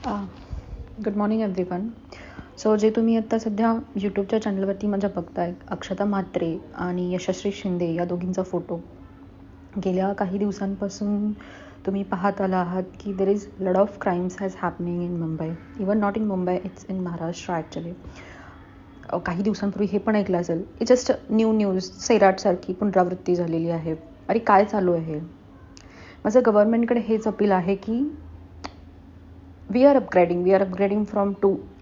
Good morning everyone. So जे तुम्ही आत्ता सध्या यूट्यूबच्या चॅनलवरती माझ्या बघताय, अक्षता म्हात्रे आणि यशस्वी शिंदे या दोघींचा फोटो गेल्या काही दिवसांपासून तुम्ही पाहत आला आहात की there is lot of crimes has happening in Mumbai. Even not in Mumbai, it's in Maharashtra actually. काही दिवसांपूर्वी हे पण ऐकलं असेल, इट जस्ट न्यूज सैराटसारखी पुनरावृत्ती झालेली आहे. अरे काय चालू आहे? माझं गव्हर्नमेंटकडे हेच अपील आहे की वी आर अपग्रेडिंग फ्रॉम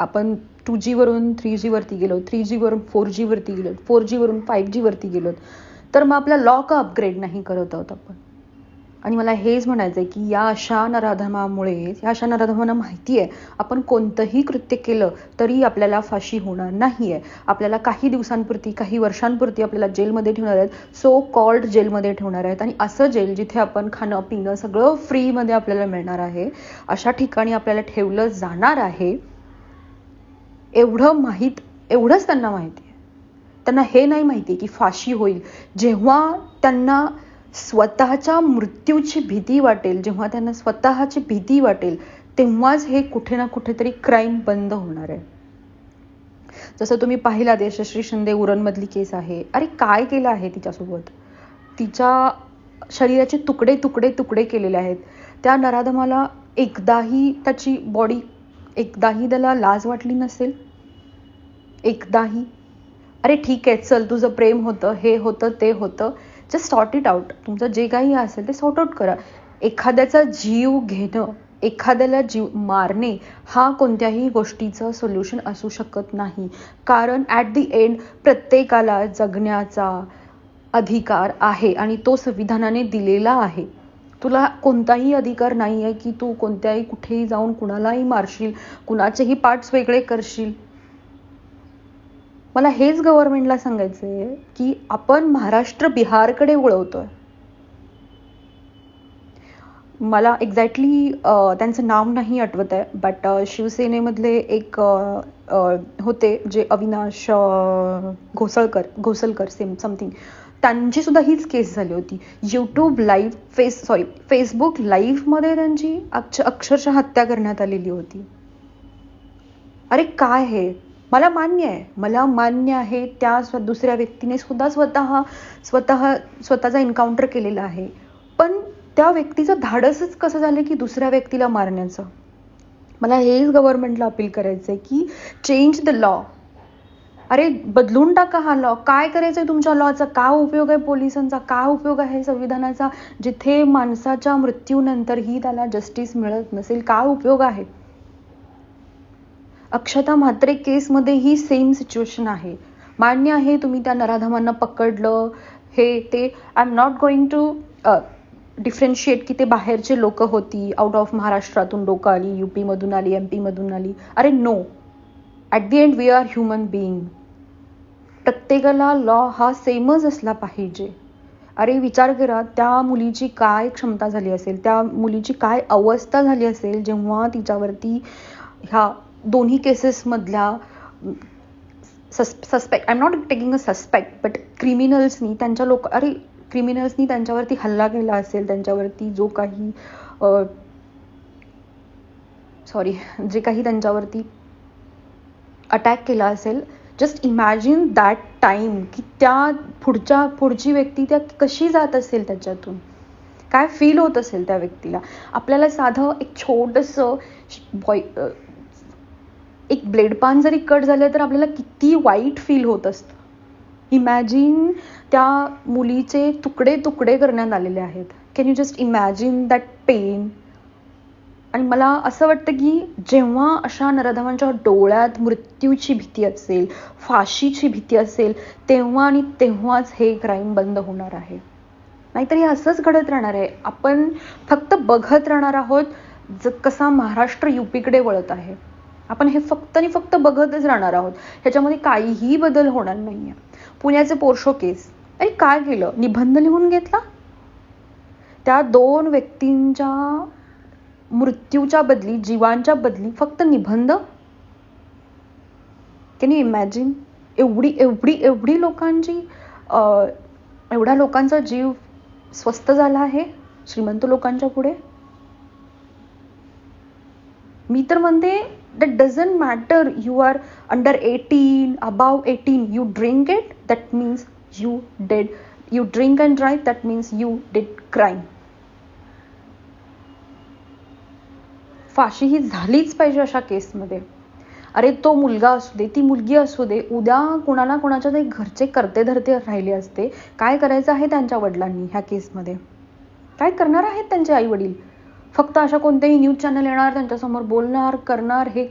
आपण 2G वरून 3G वरती गेलो, 3G वरून 4G वरती गेलो, 4G वरून 5G वरती गेलो. तर मग आपला लॉ का अपग्रेड नाही करत आहोत आपण? आणि मला हेच म्हणायचं आहे की या अशा नराधमांना माहिती आहे आपण कोणतंही कृत्य केलं तरी आपल्याला फाशी होणार नाही आहे. आपल्याला काही दिवसांपुरती, काही वर्षांपुरती आपल्याला जेलमध्ये ठेवणार आहेत, सो कॉल्ड जेलमध्ये ठेवणार आहेत. आणि असं जेल जिथे आपण खाणं पिणं सगळं फ्रीमध्ये आपल्याला मिळणार आहे, अशा ठिकाणी आपल्याला ठेवलं जाणार आहे. एवढंच त्यांना माहिती आहे. त्यांना हे नाही माहिती की फाशी होईल जेव्हा त्यांना स्वतःच्या मृत्यूची भीती वाटेल, जेव्हा त्यांना स्वतःची भीती वाटेल, तेव्हाच हे कुठे ना कुठेतरी क्राईम बंद होणार आहे. जसं तुम्ही पाहिलात यशस्वी शिंदे उरणमधली केस आहे. अरे काय केलं आहे तिच्यासोबत? तिच्या शरीराचे तुकडे तुकडे तुकडे केलेले आहेत. त्या नराधमाला एकदाही त्याला लाज वाटली नसेल? एकदाही? अरे ठीक आहे, चल तुझं प्रेम होतं, हे होतं, ते होतं, जस्ट सॉर्ट इट आउट. तुमचं जे काही असेल ते सॉर्ट आउट करा. एखाद्याचा जीव घेणं, एखाद्याला जीव मारणे हा कोणत्याही गोष्टीचं सोल्युशन असू शकत नाही. कारण ॲट दी एंड प्रत्येकाला जगण्याचा अधिकार आहे आणि तो संविधानाने दिलेला आहे. तुला कोणताही अधिकार नाही आहे की तू कोणत्याही कुठेही जाऊन कुणालाही मारशील, कुणाचेही पार्ट्स वेगळे करशील. मला हेच गव्हर्नमेंटला सांगायचं आहे की आपण महाराष्ट्र बिहारकडे वळवतोय. मला एक्झॅक्टली त्यांचं नाव नाही आठवत आहे, बट शिवसेनेमधले एक होते जे अविनाश घोसलकर समथिंग, त्यांची सुद्धा हीच केस झाली होती. फेसबुक लाईव्हमध्ये त्यांची अक्षरशः हत्या करण्यात आलेली होती. अरे काय हे? मला मान्य आहे त्या दुसऱ्या व्यक्तीने सुद्धा स्वतःचा एन्काउंटर केलेला आहे, पण त्या व्यक्तीचं धाडसच कसं झालं की दुसऱ्या व्यक्तीला मारण्याचं? मला हेच गव्हर्नमेंटला अपील करायचं आहे की चेंज द लॉ. अरे बदलून टाका हा लॉ. काय करायचंय तुमच्या लॉचा? काय उपयोग आहे पोलिसांचा? काय उपयोग आहे संविधानाचा जिथे माणसाच्या मृत्यूनंतरही त्याला जस्टिस मिळत नसेल? काय उपयोग आहे? अक्षता म्हात्रे केसमध्ये ही सेम सिच्युएशन आहे. मान्य आहे तुम्ही त्या नराधमांना पकडलं, हे ते, I am not going to differentiate की ते बाहेरचे लोक होती, आउट ऑफ महाराष्ट्रातून लोक आली, UP मधून आली, MP मधून आली. अरे no, at the end we are human being. प्रत्येकाला लॉ हा सेमच असला पाहिजे. अरे विचार करा, त्या मुलीची काय क्षमता झाली असेल, त्या मुलीची काय अवस्था झाली असेल जेव्हा तिच्यावरती ह्या दोन्ही केसेसमधल्या suspect, I am not taking a suspect, but क्रिमिनल्सनी त्यांच्यावरती हल्ला केला असेल, त्यांच्यावरती जे काही त्यांच्यावरती अटॅक केला असेल. जस्ट इमॅजिन दॅट टाईम की त्या पुढची व्यक्ती त्या कशी जात असेल, त्याच्यातून काय फील होत असेल त्या व्यक्तीला. आपल्याला साधं एक छोटंसं एक ब्लेड पान जरी कट झालं तर आपल्याला किती वाईट फील होत असतं. इमॅजिन त्या मुलीचे तुकडे तुकडे करण्यात आलेले आहेत. Can you just imagine that pain? आणि मला असं वाटतं की जेव्हा अशा नराधमांच्या डोळ्यात मृत्यूची भीती असेल, फाशीची भीती असेल, तेव्हाच हे क्राईम बंद होणार आहे. नाहीतर हे असंच घडत राहणार आहे. आपण फक्त बघत राहणार आहोत कसा महाराष्ट्र UPकडे वळत आहे. आपण हे फक्त बघतच राहणार आहोत. ह्याच्यामध्ये काहीही बदल होणार नाहीये. पुण्याचे पोर्शो केस, अरे काय केलं? निबंध लिहून घेतला. त्या 2 व्यक्तींच्या मृत्यूच्या बदली, जीवांच्या बदली फक्त निबंध. Can you imagine? एवढी लोकांची एवढ्या लोकांचा जीव स्वस्त झाला आहे श्रीमंत लोकांच्या पुढे. मी तर म्हणते that doesn't matter you are under 18 above 18 you drink it that means you drink and drive that means you did crime. फाशी ही झालीच पाहिजे अशा केसमध्ये. अरे तो मुलगा असू दे, ती मुलगी असू दे, उद्या कुणाला कोणाच्या तरी घरचे करते धरते राहिले असते, काय करायचं आहे त्यांच्या वडिलांनी ह्या केसमध्ये? काय करणार आहेत त्यांचे आई वडील? फक्त अशा कोणतेही न्यूज चॅनल येणार, त्यांच्यासमोर बोलणार, करणार, हे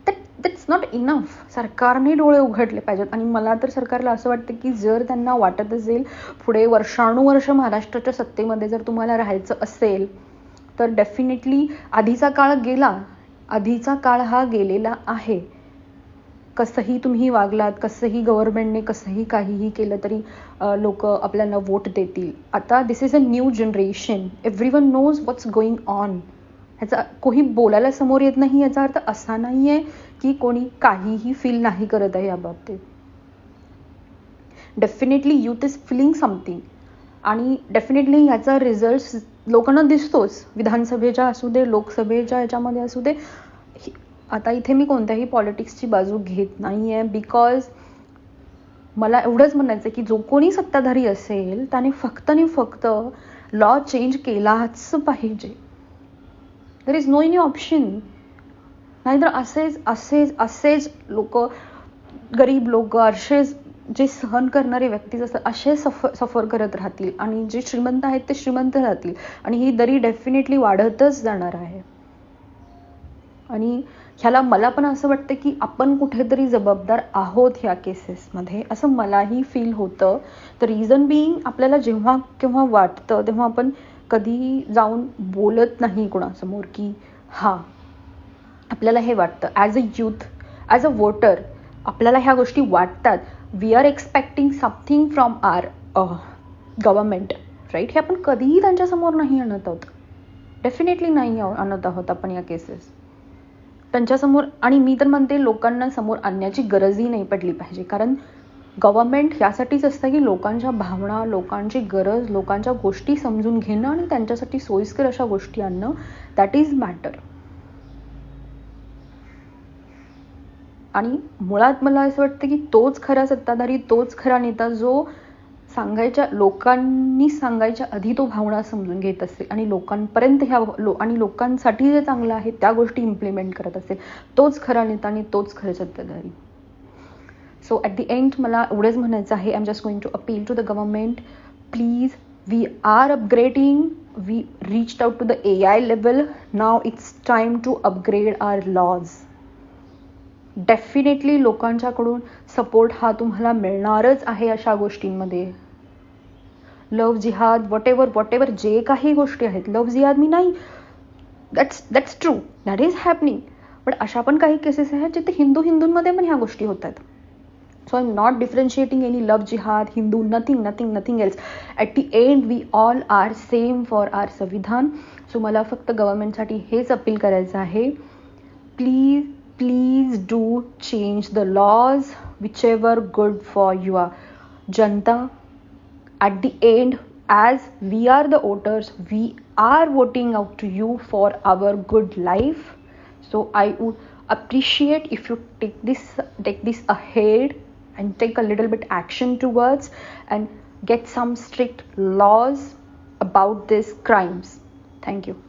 दॅट्स नॉट इनफ. सरकारने डोळे उघडले पाहिजेत. आणि मला तर सरकारला असं वाटतं की जर त्यांना वाटत असेल पुढे वर्षानुवर्ष महाराष्ट्राच्या सत्तेमध्ये जर तुम्हाला राहायचं असेल तर डेफिनेटली आधीचा काळ हा गेलेला आहे. कसंही तुम्ही वागलात, कसंही गव्हर्नमेंटने कसंही काहीही केलं तरी लोक आपल्याला वोट देतील. आता this is a new generation, everyone knows what's going on. ह्याचा कोणी बोलायला समोर येत नाही याचा अर्थ असा नाही आहे की कोणी काहीही फील नाही करत आहे या बाबतीत. Definitely youth is feeling something आणि डेफिनेटली ह्याचा रिझल्ट लोकांना दिसतोच. विधानसभेच्या असू दे, लोकसभेच्या ह्याच्यामध्ये असू दे. आता इथे मी कोणत्याही पॉलिटिक्सची बाजू घेत नाही आहे, बिकॉज मला एवढंच म्हणायचं की जो कोणी सत्ताधारी असेल त्याने फक्त आणि फक्त लॉ चेंज केलाच पाहिजे. There is no any option. नाहीतर असेच लोक, गरीब लोक, असेच जे सहन करणारे व्यक्ती असतात असे सफर करत राहतील आणि जे श्रीमंत आहेत ते श्रीमंत राहतील आणि ही दरी डेफिनेटली वाढतच जाणार आहे. आणि ह्याला मला पण असं वाटतं की आपण कुठेतरी जबाबदार आहोत ह्या केसेसमध्ये, असं मलाही फील होतं. तर रिझन बिईंग, आपल्याला जेव्हा केव्हा वाटतं तेव्हा आपण कधी जाऊन बोलत नाही कोणासमोर की आपल्याला हे वाटतं. As a youth, as a voter आपल्याला ह्या गोष्टी वाटतात. We are expecting something from our government, right? हे आपण कधीही त्यांच्यासमोर नाही आणत आहोत. डेफिनेटली नाही आणत आहोत आपण या केसेस त्यांच्यासमोर. आणि मी तर म्हणते लोकांना समोर आणण्याची गरजही नाही पडली पाहिजे, कारण गव्हर्नमेंट यासाठीच असतं की लोकांच्या भावना, लोकांची गरज, लोकांच्या गोष्टी समजून घेणं आणि त्यांच्यासाठी सोयीस्कर अशा गोष्टी आणणं, दॅट इज मॅटर. आणि मुळात मला असं वाटतं की तोच खरा सत्ताधारी, तोच खरा नेता जो लोकांनी सांगायच्या आधी तो भावना समजून घेत असेल आणि लोकांपर्यंत आणि लोकांसाठी जे चांगलं आहे त्या गोष्टी इम्प्लिमेंट करत असेल, तोच खरा नेता आणि तोच खरं सत्ताधारी. सो ॲट दी एंड मला एवढंच म्हणायचं आहे, I am just going to appeal to the government, please, we are upgrading, we reached out to the AI level, now it's time to upgrade our laws. Definitely लोकांच्याकडून support हा तुम्हाला मिळणारच आहे अशा गोष्टींमध्ये. लव्ह जिहाद, वॉटेवर जे काही गोष्टी आहेत, लव्ह जिहाद मी नाही, that's true, that is happening. But अशा पण काही केसेस आहेत जिथे हिंदूंमध्ये पण ह्या गोष्टी होतात. So I am not differentiating any love jihad, Hindu, nothing else. At the end we all are same for our samvidhan. So मला फक्त गव्हर्नमेंटसाठी हेच अपील करायचं आहे, please do change the laws, whichever good for your janta. At the end, as we are the voters, we are voting out to you for our good life. So I would appreciate if you take this ahead and take a little bit action towards and get some strict laws about these crimes. Thank you.